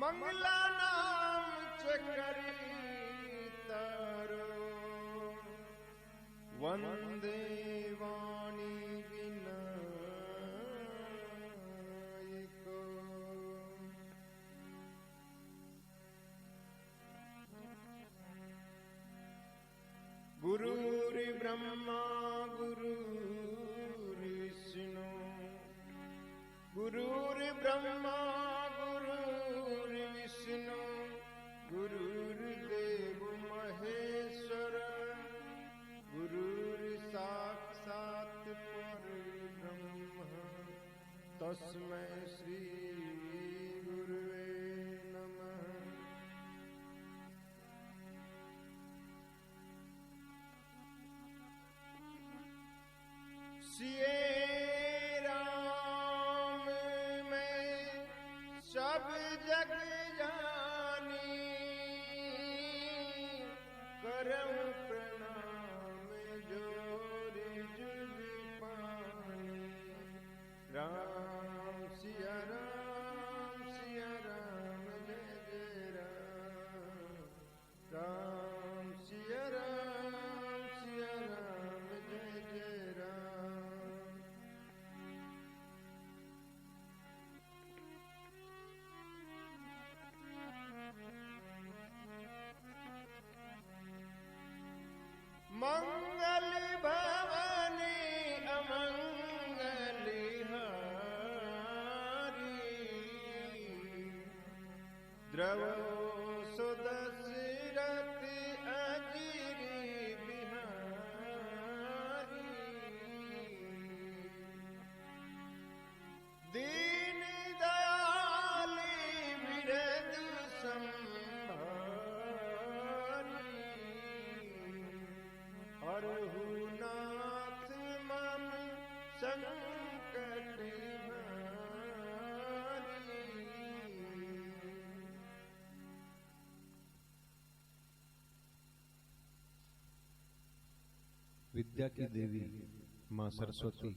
मंगला नाम चकरी तारो वंदे वाणी विनायको। गुरुर्ब्रह्मा गुरुर्विष्णु गुरुर्ब्रह्मा गुरुर्विष्णु गुरुर्देव महेश्वर गुरुर्साक्षात् परब्रह्म तस्मै श्री गुरुवे नमः। सिए राम में सब जग जानी करम प्रणाम जोरि जुग पानी। राम सिया राम जय जय राम। राम सिया राम जय जय राम। मंगल भवनी अमंगल हारी द्रवो सुदशरथ अजिरी बिहारी। दीन दयाल विरद संभारी हरहु नाथ मम संकट भारी। विद्या की देवी मां सरस्वती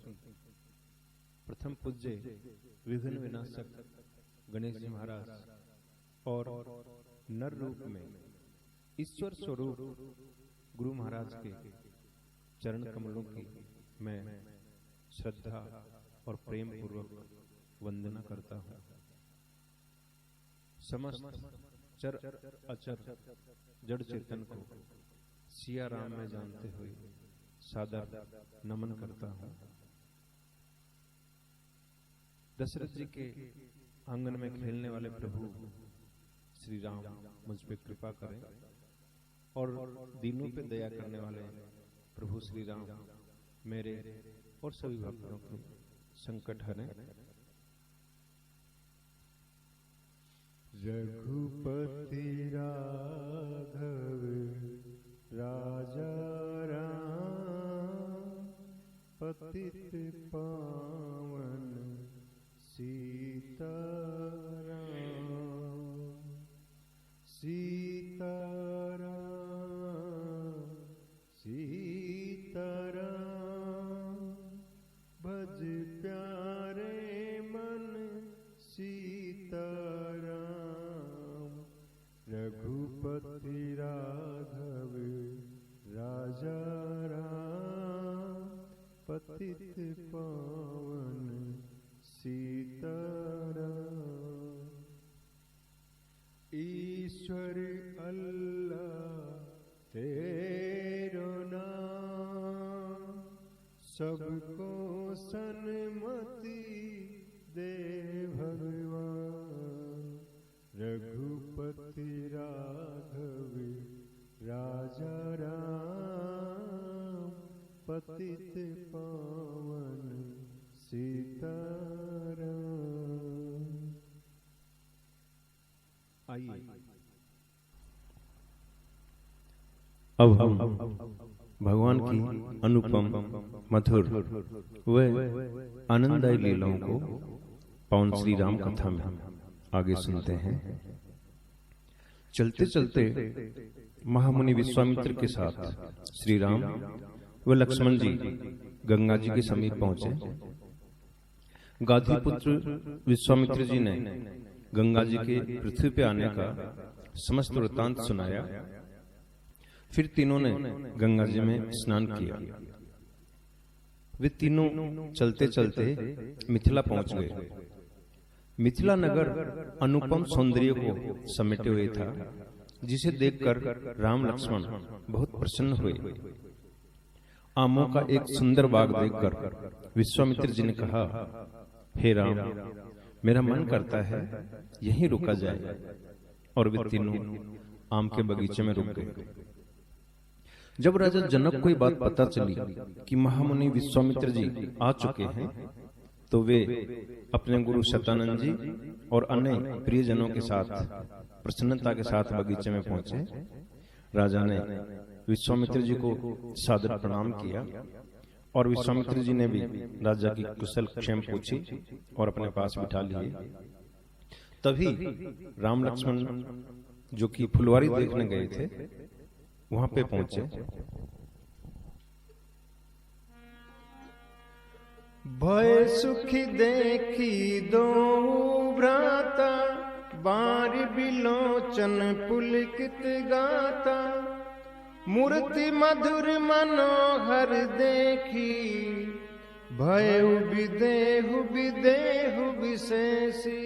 प्रथम पूज्य विघ्न विनाशक गणेश जी महाराज और नर रूप में ईश्वर स्वरूप गुरु महाराज के चरण कमलों की मैं श्रद्धा और प्रेम पूर्वक वंदना करता हूँ। समस्त चर अचर जड़ चेतन को सिया राम में जानते हुए सादर नमन करता हूँ। दशरथ जी के आंगन में खेलने वाले प्रभु श्री राम मुझ पे कृपा करें और दीनों पे दया करने वाले प्रभु श्री राम मेरे और सभी भक्तों के संकट हरें। रघुपति राघव राजा राम पतित पावन सीताराम। सीताराम सीताराम भज प्यारे मन सीताराम। रघुपति राघव राजा राम पतित पावन सीताराम। ईश्वर अल्लाह तेरो नाम सबको सन्मति दे भगवान। रघुपति राघव राजा राम पतित पावन सीताराम। आइए अब हम भगवान की अनुपम मधुर व आनंददायी लीलाओं को पावन श्री राम कथा में आगे सुनते हैं। चलते चलते महामुनि विश्वामित्र के साथ श्री राम व लक्ष्मण जी गंगा जी के समीप पहुंचे। गाधी पुत्र विश्वामित्र जी ने गंगा जी के पृथ्वी पे आने का समस्त वृत्तांत सुनाया। फिर तीनों ने गंगा जी में स्नान किया। वे तीनों चलते चलते मिथिला पहुंच गए। मिथिला नगर अनुपम सौंदर्य को समेटे हुए था, जिसे देखकर राम लक्ष्मण बहुत प्रसन्न हुए। आमों का एक सुंदर बाग देखकर विश्वामित्र जी ने कहा, हे राम, मेरा मन करता है यहीं रुका जाए। और वे तीनों आम के बगीचे में रुक गए। जब राजा जनक को ये बात पता चली कि महामुनि विश्वामित्र जी आ चुके हैं, तो वे अपने गुरु शतानंद जी और अन्य प्रियजनों के साथ प्रसन्नता के साथ बगीचे में पहुंचे। राजा ने विश्वामित्र जी को सादर प्रणाम किया और विश्वामित्र जी ने भी राजा की कुशल क्षेम पूछी और अपने पास बिठा लिए। तभी राम लक्ष्मण, जो कि फुलवारी देखने गए थे, वहां पे पहुंचे। भय सुखी देखी दो भ्राता, बार बिलोचन पुलकित गाता। मूर्ति मधुर मनोहर देखी, भय विदेहु विदेहु विशेषी।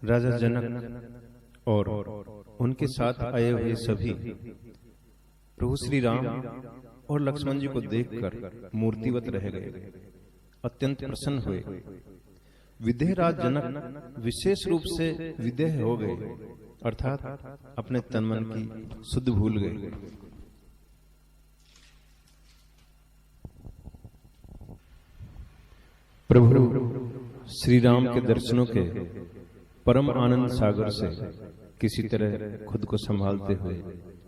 राजा जनक और उनके साथ आए हुए सभी प्रभु श्री राम और लक्ष्मण जी को देखकर मूर्तिवत रह गए, अत्यंत प्रसन्न हुए। विदेह राज जनक विशेष रूप से विदेह हो गए, अर्थात अपने तन मन की शुद्ध भूल गए। प्रभु श्री राम के दर्शनों के परम आनंद सागर से किसी तरह खुद को संभालते हुए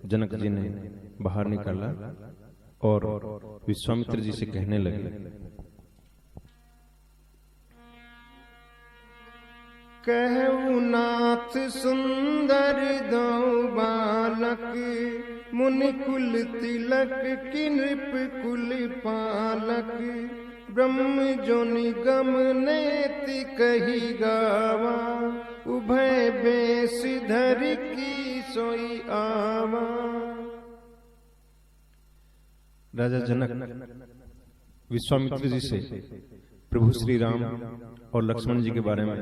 जनक जी ने बाहर निकाला और विश्वामित्र जी से कहने लगे, कहु नाथ सुंदर दो बालक, मुनि कुल तिलक की नृप कुल पालक। ब्रह्म जो निगम नेति कही गावा, उभय बेस धर की सोई आवा। राजा जनक विश्वामित्र जी से प्रभु श्री राम और लक्ष्मण जी के बारे में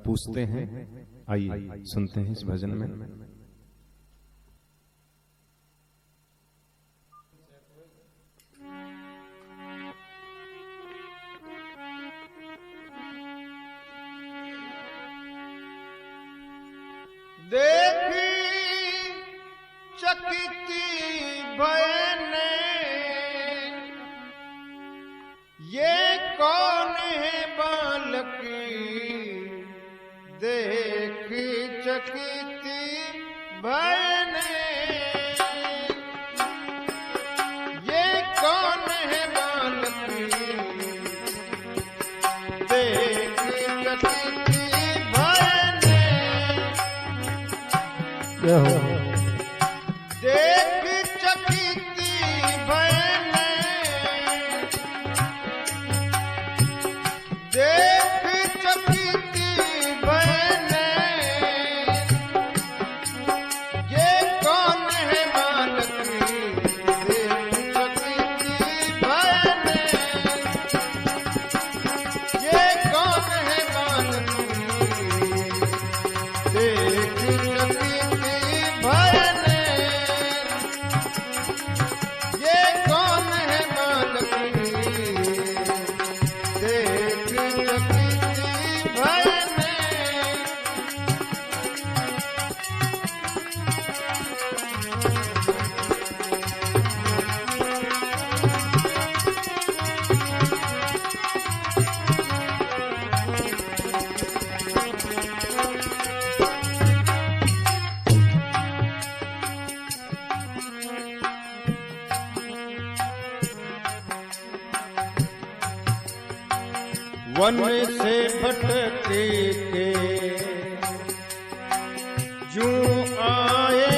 पूछते हैं। आइए सुनते हैं इस भजन में। देखी चकिती भयने, ये कौन है बालक। देख चकिती भयने, ये कौन है बालक। देख चकिती भयने, देख चकिती भयने, देख चकिती भयने। ये कौन है बालक। देख चकिती भयने, ये कौन है बालक। देख चकिती भयने, ये कौन है बालक। देख चकिती भयने। वन से भटके के जूं आए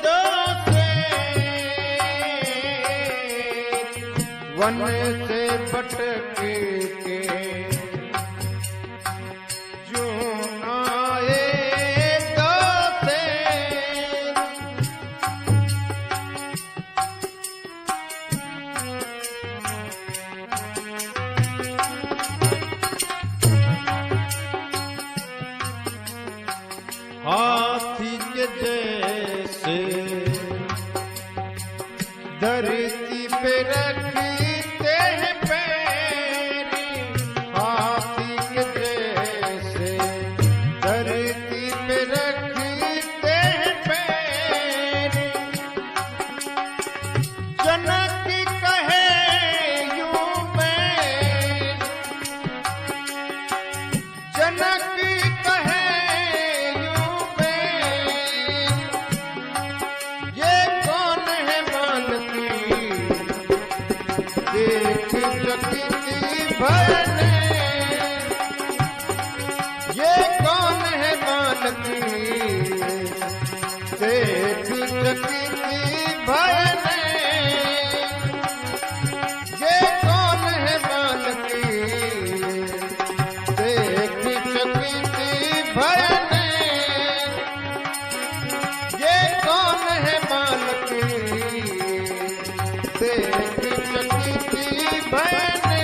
दो से, वन से भटके के देख चकित भयने ये कौन है बालकी देख चकित भयने ये कौन है बालकी देख चकित भयने ये कौन है बालकी देख चकित भयने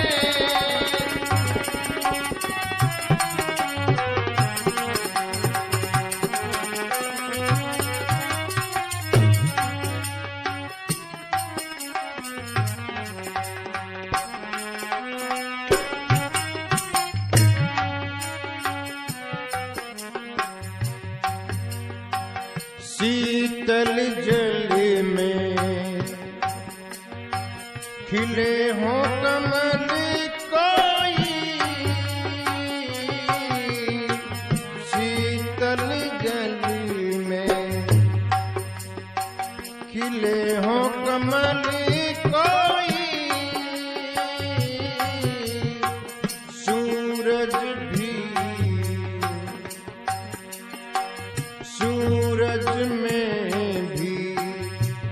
शीतल जल में खिले हो कमल कोई शीतल जल में खिले हो कमल कोई सूरज में भी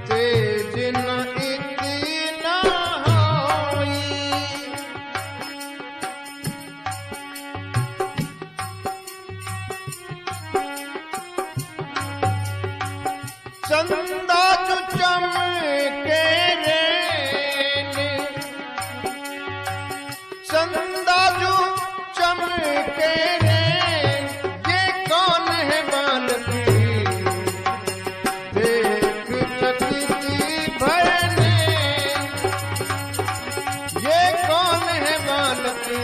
तेज न इतना होई चंदा जो चमके रेन चंदा जो चमके रेन ये कौन है बालकी देख चकित भयने ये कौन है बालकी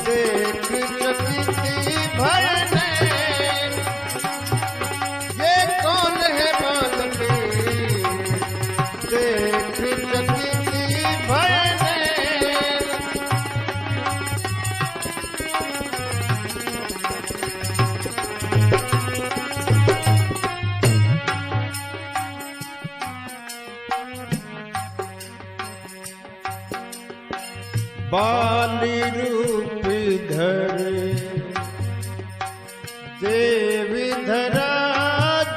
देख चकित भयने ये कौन है बालकी देख चकित भयने बाली रूप धर देवी धरा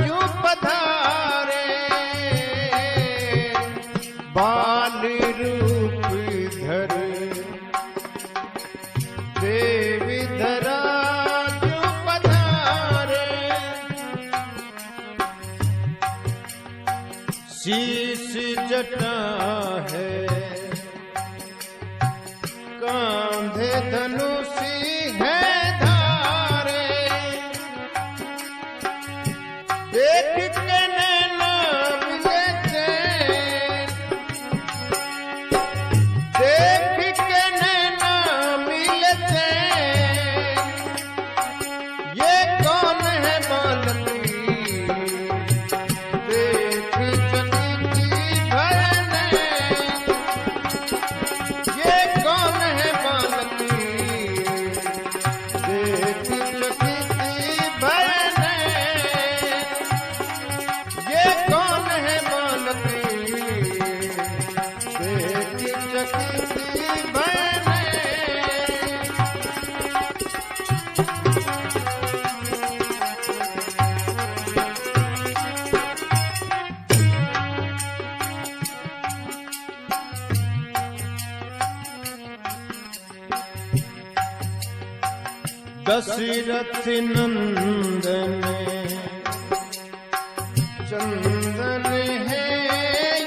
जो पधारे बाली रूप धर देवी धरा जो पधारे शीश जटा है कांधे धनुषी है धारे देख के नैना मिले चैन देख के नैना मिले चैन ये कौन है बालकी देख चकित भयने ये कौन है बालकी देख चकित भयने ये कौन है बालकी देख चकित भयने दशरथ नंदन चंदन है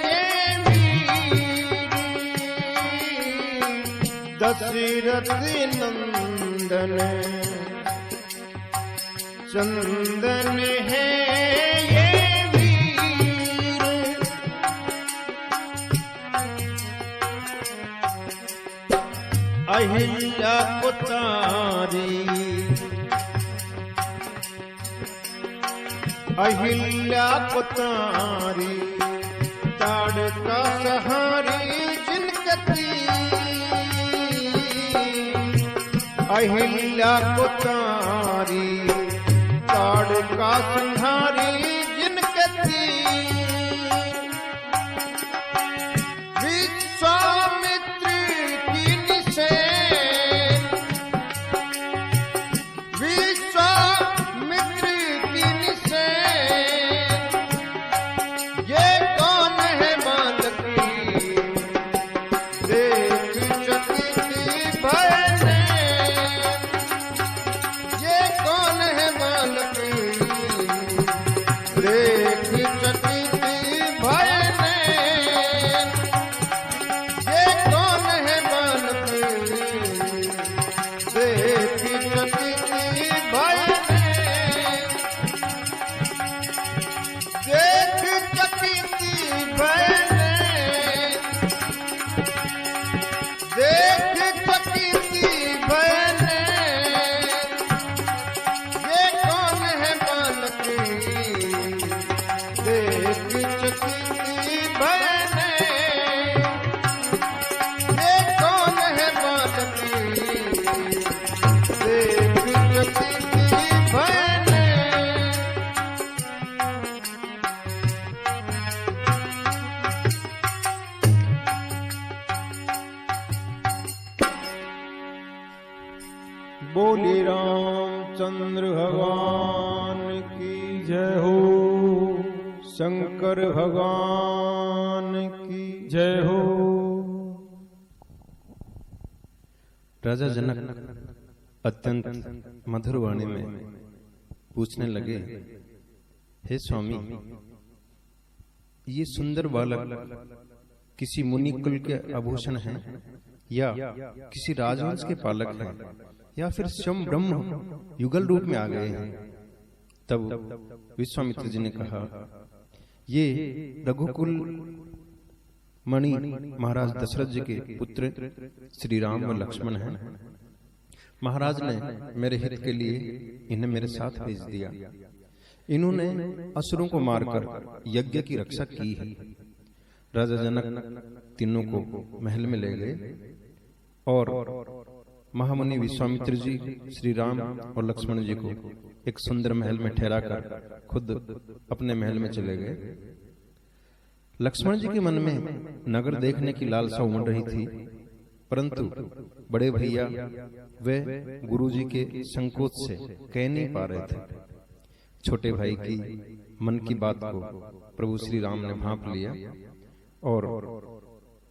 ये वीर दशरथ नंदन चंदन है ये वीर अहिल्या को तारी अहिल्या को तारी ताड़का सहारी जिनकती अहिल्या को तारी ताड़का संहारी जिनकती बीच बोले रामचंद्र भगवान की जय हो, शंकर भगवान की जय हो। राजा जनक अत्यंत मधुर वाणी में पूछने लगे, हे स्वामी, ये सुंदर बालक किसी मुनि कुल के आभूषण हैं या किसी राजवंश के पालक हैं या फिर स्वयं ब्रह्म युगल रूप में आ गए हैं? तब विश्वामित्र जी ने कहा, ये रघुकुल मणि महाराज दशरथ जी के पुत्र श्री राम व लक्ष्मण हैं। महाराज ने मेरे हित के लिए इन्हें मेरे साथ भेज दिया। इन्होंने असुरों को मारकर यज्ञ की रक्षा की है। राजा जनक तीनों को महल में ले गए और महामुनि विश्वामित्र जी श्री राम और लक्ष्मण जी को एक सुंदर महल में ठहराकर खुद अपने महल में चले गए। लक्ष्मण जी के मन में नगर देखने की लालसा उमड़ रही थी, परंतु बड़े भैया वे गुरुजी के संकोच से कह नहीं पा रहे थे। छोटे भाई की मन की बात को प्रभु श्री राम ने भांप लिया और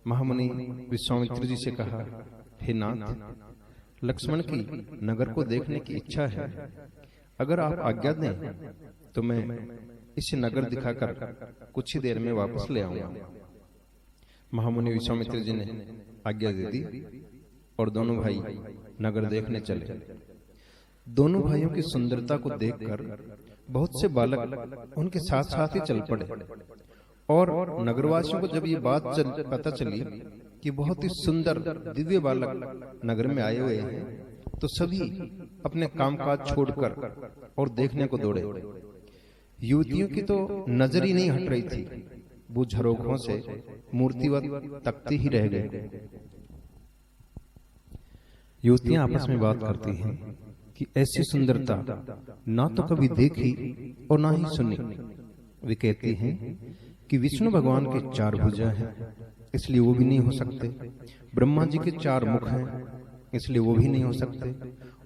महामुनि विश्वामित्र जी से कहा, हे नाथ, लक्ष्मण की नगर को देखने की इच्छा है। अगर आप आज्ञा दें तो मैं इसे नगर दिखाकर कुछ ही देर में वापस ले आऊंगा। महामुनि विश्वामित्र जी ने आज्ञा दे दी और दोनों भाई नगर देखने चले। दोनों भाइयों की सुंदरता को देखकर बहुत से बालक उनके साथ साथ ही चल पड़े और नगरवासियों को जब ये बात पता चली कि बहुत ही सुंदर दिव्य बालक नगर में आए हुए हैं, तो सभी अपने कामकाज छोड़कर और देखने को दौड़े। युवतियों की तो नजर ही नहीं हट रही थी, वो झरोखों से मूर्तिवत तकती ही रह गए। युवतियां आपस में बात करती हैं कि ऐसी सुंदरता ना तो कभी देखी और ना ही सुनी। वे कहती हैं कि विष्णु भगवान के 4 भुजा हैं, इसलिए वो भी नहीं हो सकते। ब्रह्मा जी के 4 मुख हैं, इसलिए वो भी नहीं हो सकते।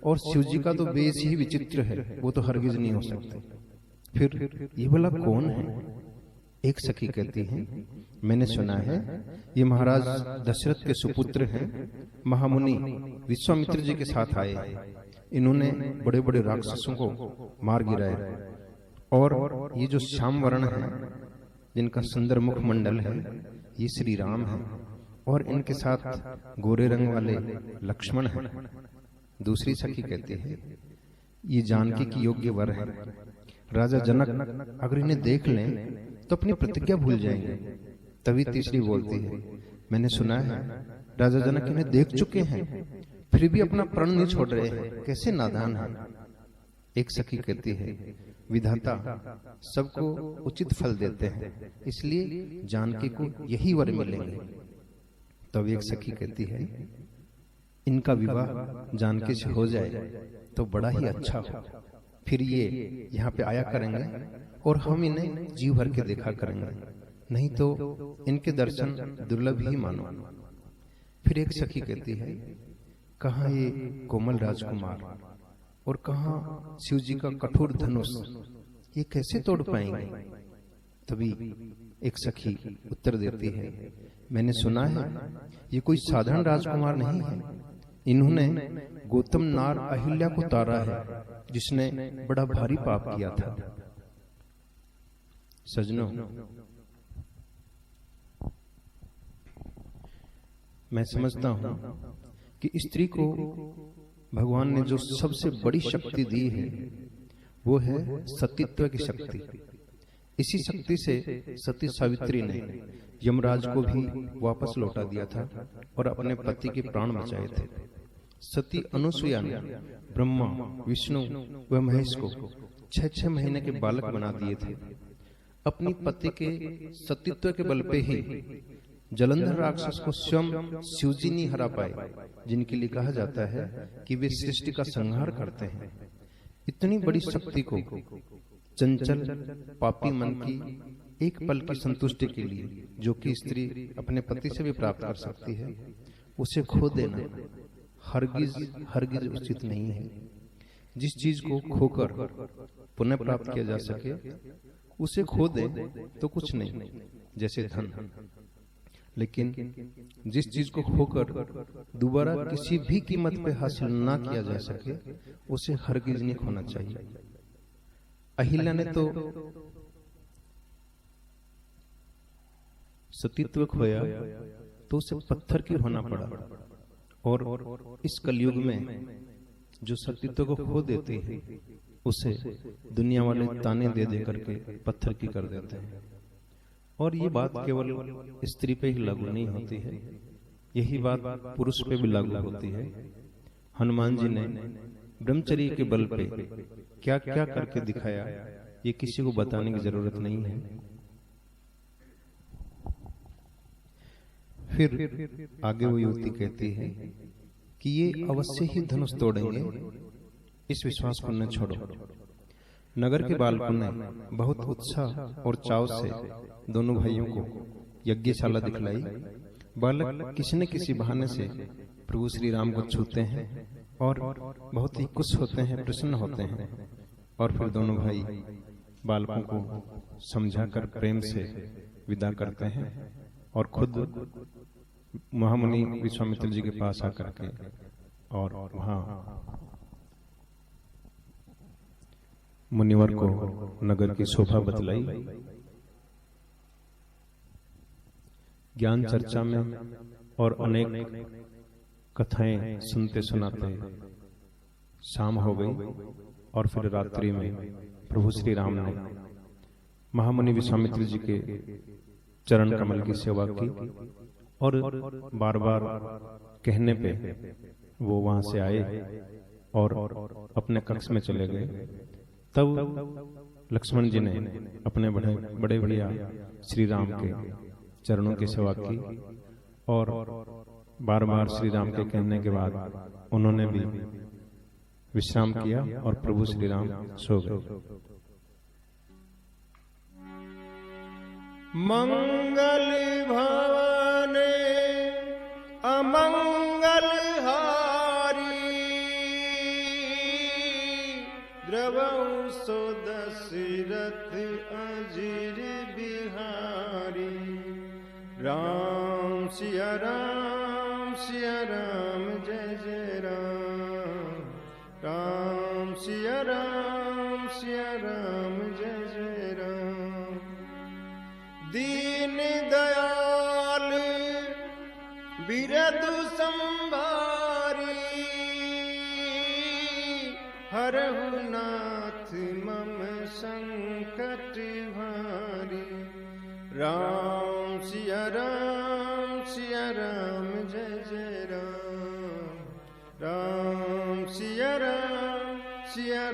और शिव जी का तो बेस ही विचित्र है, वो तो हरगिज नहीं हो सकते। फिर ये भला कौन है? एक सखी कहती है, मैंने सुना है ये महाराज दशरथ के सुपुत्र हैं, महामुनि विश्वामित्र जी के साथ आए। इन्होंने बड़े बड़े राक्षसों को मार गिराया और ये जो श्याम वर्ण है, जिनका सुंदर मुखमंडल है, ये श्री राम है और इनके साथ गोरे रंग वाले लक्ष्मण हैं। दूसरी सखी कहती है, ये जानकी की योग्य वर है। राजा जनक अगर इन्हें देख लें तो अपनी प्रतिज्ञा भूल जाएंगे। तभी तीसरी बोलती है, मैंने सुना है राजा जनक इन्हें देख चुके हैं, फिर भी अपना प्रण नहीं छोड़ रहे हैं, कैसे नादान है। एक सखी कहती है, विधाता सबको उचित फल देते हैं, इसलिए जानकी को यही वर मिलेंगे। तब एक सखी कहती है, इनका विवाह जानकी से हो जाए तो बड़ा ही अच्छा हो, फिर ये यहाँ पे आया करेंगे और हम इन्हें जीव भर के देखा करेंगे, नहीं तो इनके दर्शन दुर्लभ ही मानो। फिर एक सखी कहती है, कहाँ ये कोमल राजकुमार और कहाँ शिव जी का कठोर धनुष, ये कैसे तोड़ पाएंगे। तभी एक सखी उत्तर देती है, मैंने सुना है ये कोई साधारण राजकुमार नहीं है, इन्होंने गौतम नार अहिल्या को तारा है, जिसने बड़ा भारी पाप किया था। सजनों, मैं समझता हूं कि स्त्री को भगवान ने जो सबसे बड़ी शक्ति दी है वो है सतीत्व की शक्ति। इसी शक्ति से सती सावित्री ने यमराज को भी वापस लौटा दिया था और अपने पति के प्राण बचाए थे। सती अनुसुईया ने ब्रह्मा, विष्णु व महेश को 6-6 महीने के बालक बना दिए थे। अपनी पति के सतीत्व के बल पे ही जलंधर राक्षस को स्वयं शिवजी नहीं हरा पाए, जिनके लिए कहा जाता है कि वे सृष्टि का संहार करते हैं। इतनी बड़ी शक्ति को चंचल पापी मन की एक पल की संतुष्टि के लिए, जो कि स्त्री अपने पति से भी प्राप्त कर सकती है, उसे खो देना हरगिज उचित नहीं है। जिस चीज को खोकर पुनः प्राप्त किया जा सके उसे खो दे तो कुछ नहीं, जैसे धन। लेकिन जिस चीज को खोकर दोबारा किसी भी कीमत पे हासिल ना किया जा सके उसे हरगिज नहीं खोना चाहिए। अहिल्या ने तो सतीत्व खोया तो उसे पत्थर की होना पड़ा, और इस कलयुग में जो सतीत्व को खो देती है उसे दुनिया वाले ताने दे दे करके पत्थर की कर देते हैं। और ये बात केवल स्त्री पे ही लागू नहीं होती है, यही बात पुरुष पे भी लागू होती है। हनुमान जी ने ब्रह्मचर्य के बल पे क्या क्या करके दिखाया, ये किसी को बताने की जरूरत नहीं है। फिर आगे वो युवती कहती है कि ये अवश्य ही धनुष तोड़ेंगे, इस विश्वास को न छोड़ो। नगर के बालकों ने बहुत उत्साह और चाव से दोनों भाइयों को यज्ञशाला दिखलाई। बालक किसी न किसी बहाने से प्रभु श्री राम को छूते हैं और बहुत ही खुश होते हैं, प्रसन्न होते हैं। और फिर दोनों भाई बालकों को समझाकर प्रेम से विदा करते हैं और खुद महामुनि विश्वामित्र जी के पास आकर के और वहां मुनिवर को नगर की शोभा बतलाई। ज्ञान चर्चा में और अनेक कथाएं सुनते सुनाते शाम हो गई, और फिर रात्रि में प्रभु श्री राम ने महामुनि विश्वामित्र जी के चरण कमल की सेवा की, और बार बार कहने पे वो वहां से आए और अपने कक्ष में चले गए। तब लक्ष्मण जी ने अपने बड़े भैया श्री राम के चरणों की सेवा की, और बार बार श्री राम के कहने के बाद उन्होंने भी विश्राम किया और प्रभु श्री राम सो गए। मंगल भवने अमंगल हारी, द्रवौ सो दशरथ अजिर बिहारी। राम सिया राम जय जय राम। राम सिया राम जय जय राम। दीन दयाल बिरदु संभारी, हरहु नाथ मम संकट भारी। राम सिया राम जय जय राम। राम सिया राम